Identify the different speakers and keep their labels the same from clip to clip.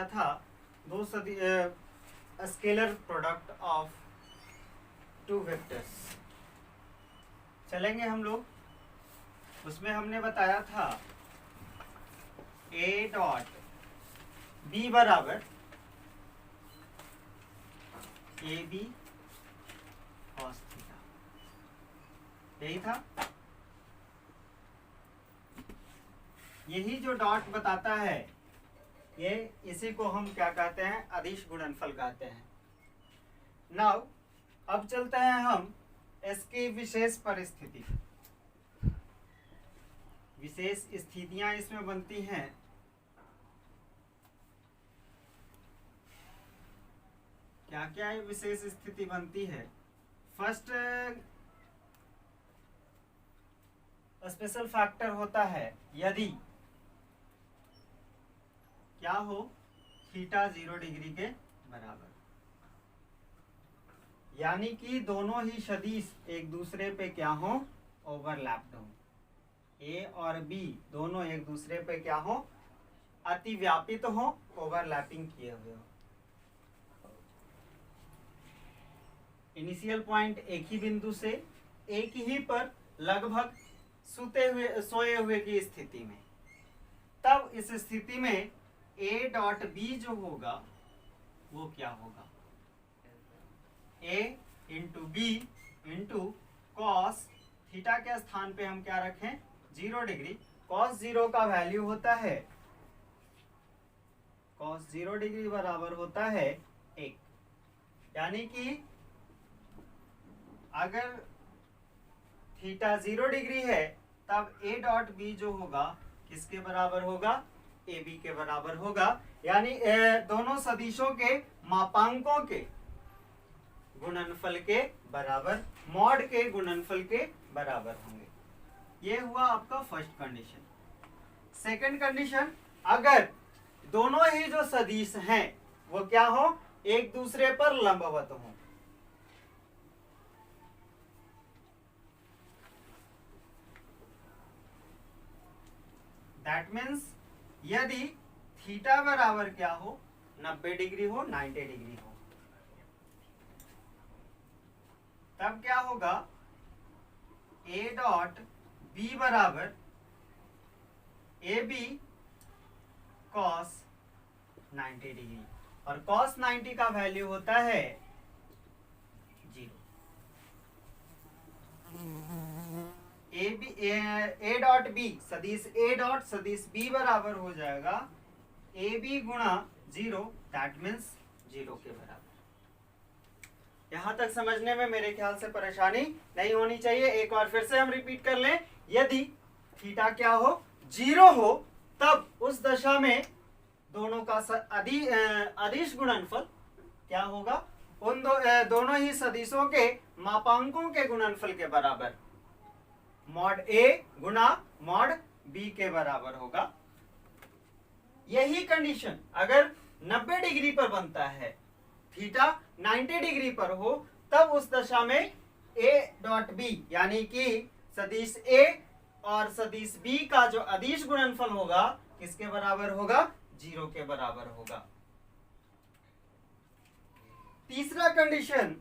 Speaker 1: दिया था दो scalar product of two vectors. चलेंगे हम लोग, उसमें हमने बताया था ए डॉट बी बराबर ए बी कॉस थीटा, यही था। यही जो डॉट बताता है ये, इसी को हम क्या कहते हैं, अदिश गुणनफल कहते हैं। नाउ अब चलते हैं हम इसकी विशेष परिस्थिति, विशेष स्थितियां इसमें बनती हैं। क्या क्या विशेष स्थिति बनती है? फर्स्ट स्पेशल फैक्टर होता है यदि क्या हो, थीटा 0 डिग्री के बराबर, यानी कि दोनों ही सदिश एक दूसरे पे क्या हो, ओवरलैप्ड हो। ए और बी दोनों एक दूसरे पे क्या हो, अतिव्यापित हो, ओवरलैपिंग किए हुए हो। इनिशियल पॉइंट एक ही बिंदु से एक ही पर लगभग सोए हुए की स्थिति में, तब इस स्थिति में ए डॉट बी जो होगा वो क्या होगा, a into b into cos theta के स्थान पे हम क्या रखें, 0 डिग्री। कॉस 0 का वैल्यू होता है, कॉस 0 डिग्री बराबर होता है 1, यानी कि अगर थीटा 0 डिग्री है तब ए डॉट बी जो होगा किसके बराबर होगा, ए बी के बराबर होगा। यानी दोनों सदिशों के मापांकों के गुणनफल के बराबर, मॉड के गुणनफल के बराबर होंगे। ये हुआ आपका फर्स्ट कंडीशन। सेकंड कंडीशन, अगर दोनों ही जो सदिश हैं वो क्या हो, एक दूसरे पर लंबवत हो। दैट मीन्स यदि थीटा बराबर क्या हो, 90 डिग्री हो, 90 डिग्री हो, तब क्या होगा, ए डॉट बी बराबर ए बी कॉस 90 डिग्री, और कॉस 90 का वैल्यू होता है 0। ए डॉट बी सदिश ए डॉट सदिश बी बराबर हो जाएगा ए बी गुणा 0, दैट मीन्स 0 के बराबर। यहां तक समझने में मेरे ख्याल से परेशानी नहीं होनी चाहिए। एक बार फिर से हम रिपीट कर लें, यदि थीटा क्या हो, 0 हो, तब उस दशा में दोनों का अदिश गुणनफल क्या होगा, उन दोनों ही सदिशों के मापांकों के गुणनफल के बराबर, मॉड ए गुना मॉड बी के बराबर होगा। यही कंडीशन अगर 90 डिग्री पर बनता है, थीटा 90 डिग्री पर हो, तब उस दशा में ए डॉट बी यानी कि सदिश ए और सदिश बी का जो अदिश गुणनफल होगा किसके बराबर होगा, 0 के बराबर होगा। तीसरा कंडीशन,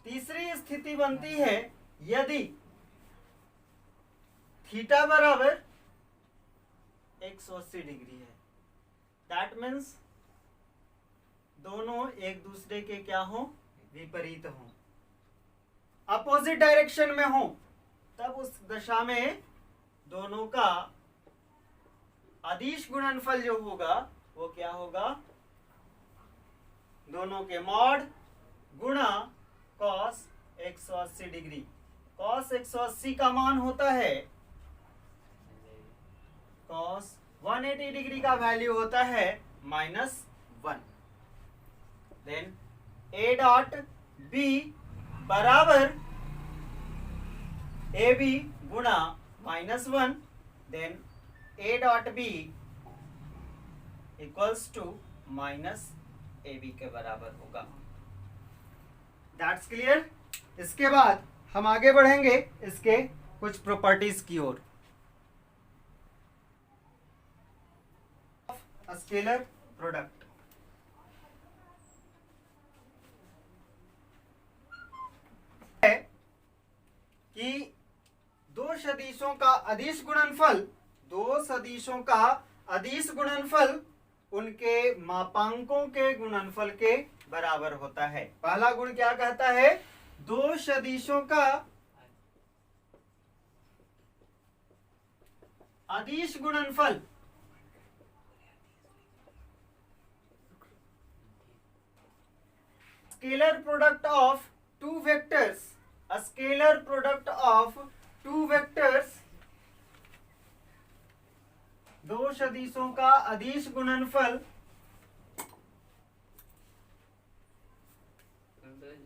Speaker 1: तीसरी स्थिति बनती है यदि थीटा बराबर 180 डिग्री है। दैट मीन्स दोनों एक दूसरे के क्या हो, विपरीत हो, अपोजिट डायरेक्शन में हो, तब उस दशा में दोनों का अदिश गुणनफल जो होगा वो क्या होगा, दोनों के मॉड गुणा कॉस 180 डिग्री। कॉस 180 का मान होता है, कॉस 180 डिग्री का वैल्यू होता है -1। देन ए डॉट बी बराबर ए बी गुणा -1, then A dot B equals to A B के बराबर होगा। That's clear. इसके बाद हम आगे बढ़ेंगे इसके कुछ प्रॉपर्टीज की ओर। Scalar product. है कि दो सदिशों का अदिश गुणनफल उनके मापांकों के गुणनफल के बराबर होता है। पहला गुण क्या कहता है? दो सदिशों का अदिश गुणनफल scalar product of two vectors, a scalar product of two vectors, दो सदिशों का अदिश गुणनफल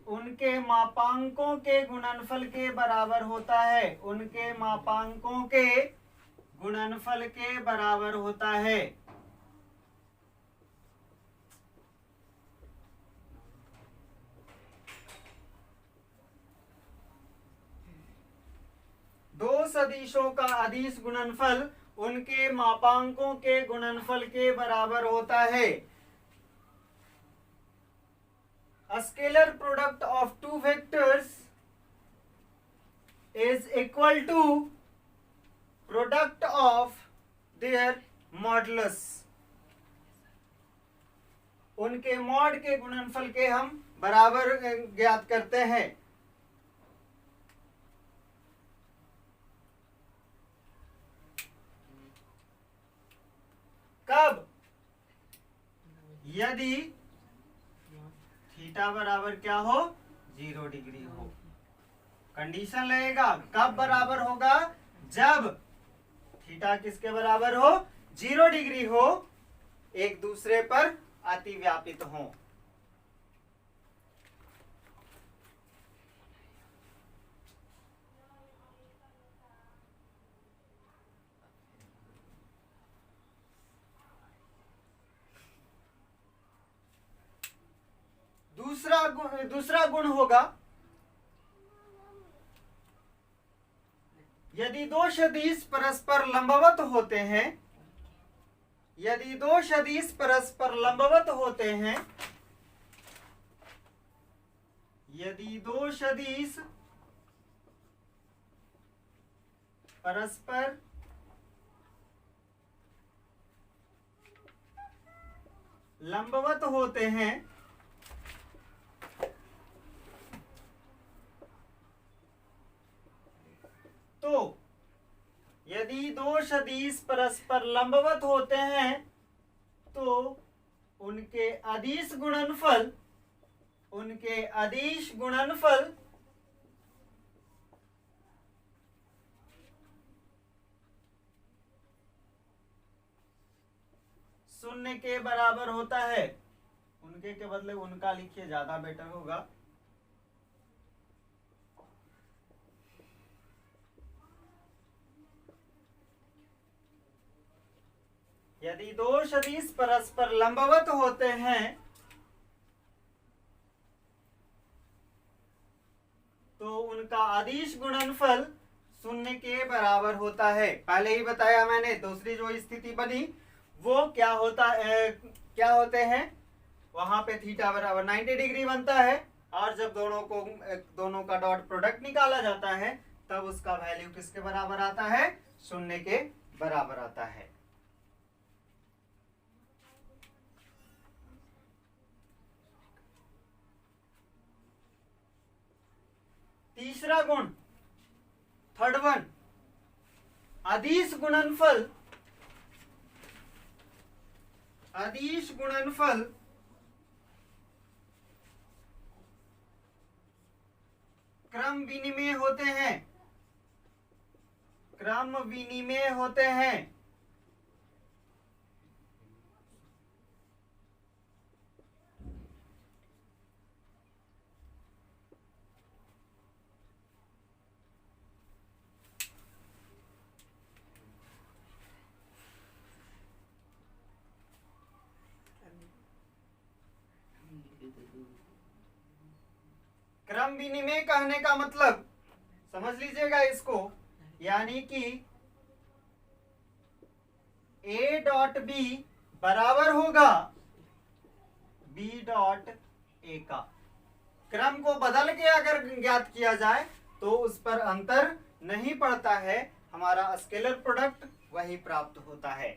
Speaker 1: उनके मापांकों के गुणनफल के बराबर होता है। उनके मापांकों के गुणनफल के बराबर होता है। दो सदिशों का अदिश गुणनफल उनके मापांकों के गुणनफल के बराबर होता है। A scalar product of two vectors is equal to product of their modulus। उनके मॉड के गुणनफल के हम बराबर ज्ञात करते हैं। कब? यदि थीटा बराबर क्या हो? 0 डिग्री हो। कंडीशन लगेगा कब बराबर होगा? जब थीटा किसके बराबर हो? 0 डिग्री हो, एक दूसरे पर अतिव्यापित हो। दूसरा गुण होगा यदि दो सदिश परस्पर लंबवत होते हैं, यदि दो सदिश परस्पर लंबवत होते हैं, यदि दो सदिश परस्पर लंबवत होते हैं तो यदि दो सदिश परस्पर लंबवत होते हैं तो उनके अदिश गुणनफल शून्य के बराबर होता है। उनके के बदले उनका लिखिए, ज्यादा बेटर होगा। यदि दो सदिश परस्पर लंबवत होते हैं तो उनका अदिश गुणनफल शून्य के बराबर होता है। पहले ही बताया मैंने। दूसरी जो स्थिति बनी वो क्या होते हैं? वहां पे थीटा बराबर 90 डिग्री बनता है और जब दोनों का डॉट प्रोडक्ट निकाला जाता है तब उसका वैल्यू किसके बराबर आता है? शून्य के बराबर आता है। तीसरा गुण, थर्ड वन, अदिश गुणनफल क्रम विनिमेय होते हैं। क्रम विनिमय कहने का मतलब समझ लीजिएगा इसको, यानी कि A डॉट बी बराबर होगा बी डॉट ए का। क्रम को बदल के अगर ज्ञात किया जाए तो उस पर अंतर नहीं पड़ता है, हमारा स्केलर प्रोडक्ट वही प्राप्त होता है।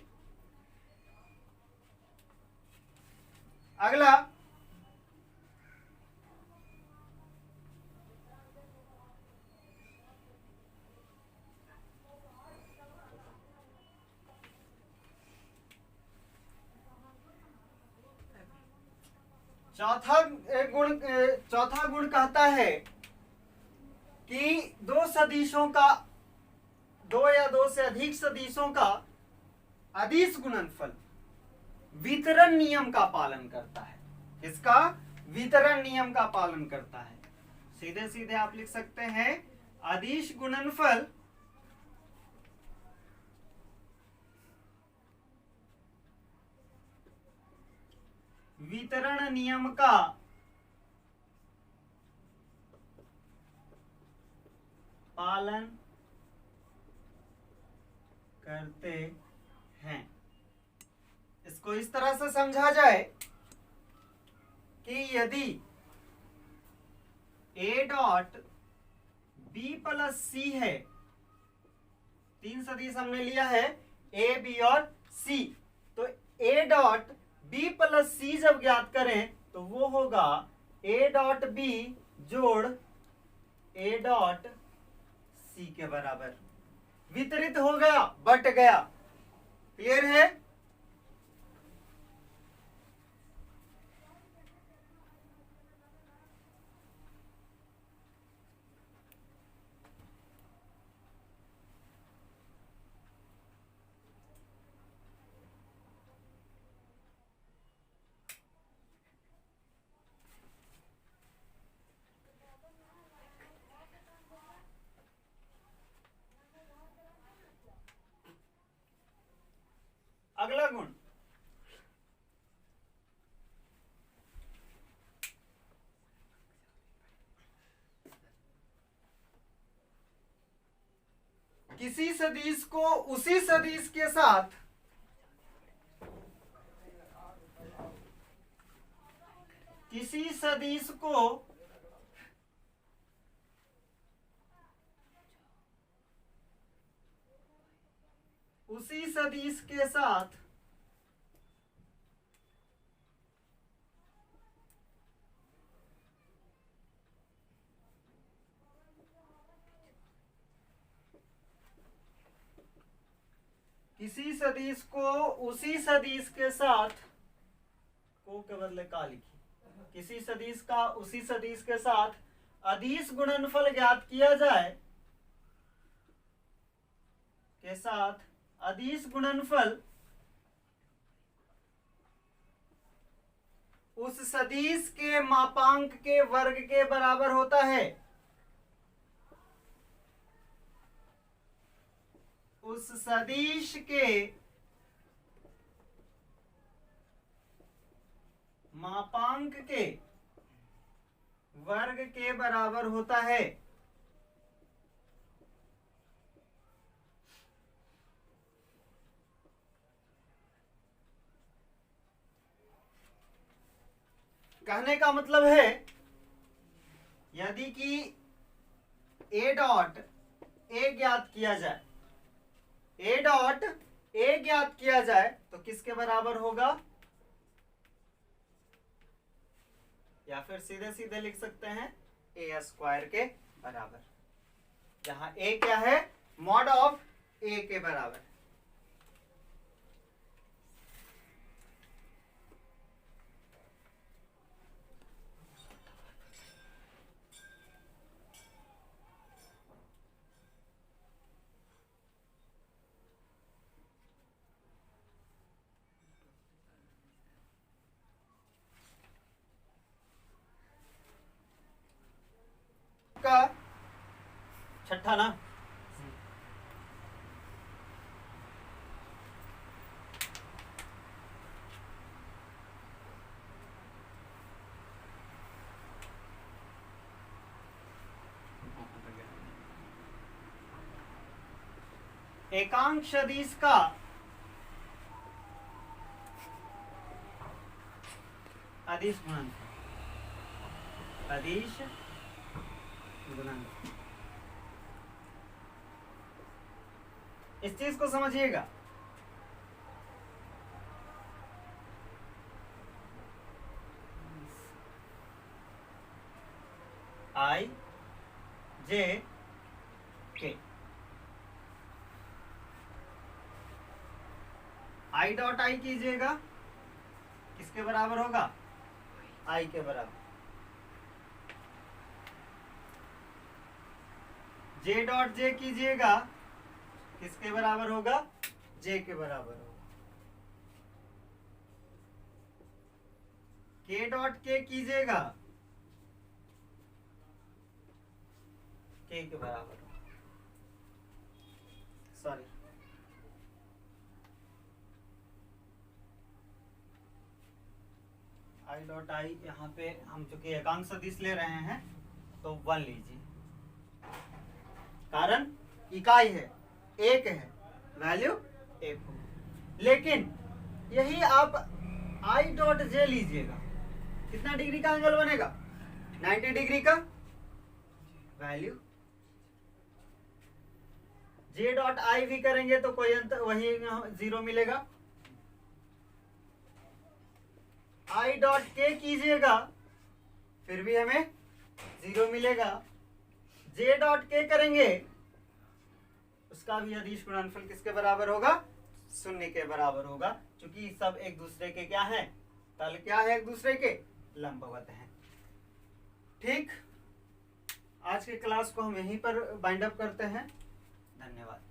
Speaker 1: अगला चौथा गुण कहता है कि दो सदिशों का, दो या दो से अधिक सदिशों का अदिश गुणनफल वितरण नियम का पालन करता है। इसका वितरण नियम का पालन करता है। सीधे सीधे आप लिख सकते हैं अदिश गुणनफल वितरण नियम का पालन करते हैं। इसको इस तरह से समझा जाए कि यदि ए डॉट बी प्लस सी है, तीन सदिश हमने लिया है ए बी और सी, तो ए डॉट बी प्लस सी जब ज्ञात करें तो वो होगा ए डॉट बी जोड़ ए डॉट सी के बराबर। वितरित हो गया, बट गया। क्लियर है? अगला गुण किसी सदिश को उसी सदिश के साथ किसी सदिश को उसी सदिश के साथ किसी सदिश को उसी सदिश के साथ को के बदले का लिखी, किसी सदिश का उसी सदिश के साथ अदिश गुणनफल ज्ञात किया जाए, के साथ अदिश गुणनफल उस सदिश के मापांक के वर्ग के बराबर होता है। उस सदिश के मापांक के वर्ग के बराबर होता है। कहने का मतलब है यदि कि ए डॉट ए ज्ञात किया जाए, ए डॉट ए ज्ञात किया जाए तो किसके बराबर होगा, या फिर सीधे सीधे लिख सकते हैं ए स्क्वायर के बराबर, जहां ए क्या है, मॉड ऑफ ए के बराबर। का छठा ना, एकांक सदिश का अदिश गुणनफल, अदिश गुणनफल। इस चीज को समझिएगा। आई जे के, आई डॉट आई कीजिएगा, किसके बराबर होगा? आई के बराबर। जे डॉट जे कीजिएगा, किसके बराबर होगा? जे के बराबर होगा। के डॉट के कीजिएगा, के बराबर होगा। सॉरी, आई डॉट आई, यहाँ पे हम चूंकि एकांक सदिश ले रहे हैं तो 1 लीजिए, कारण इकाई है, एक है, वैल्यू 1 होगा। लेकिन यही आप आई डॉट जे लीजिएगा, कितना डिग्री का एंगल बनेगा? 90 डिग्री का। वैल्यू जे डॉट आई भी करेंगे तो कोई अंतर, वही 0 मिलेगा। आई डॉट के कीजिएगा, फिर भी हमें 0 मिलेगा। जे डॉट के करेंगे, उसका भी अदिश गुणनफल किसके बराबर होगा? 0 के बराबर होगा, क्योंकि सब एक दूसरे के क्या है? तल क्या है? एक दूसरे के लंबवत हैं। ठीक, आज के क्लास को हम यहीं पर बाइंड अप करते हैं। धन्यवाद।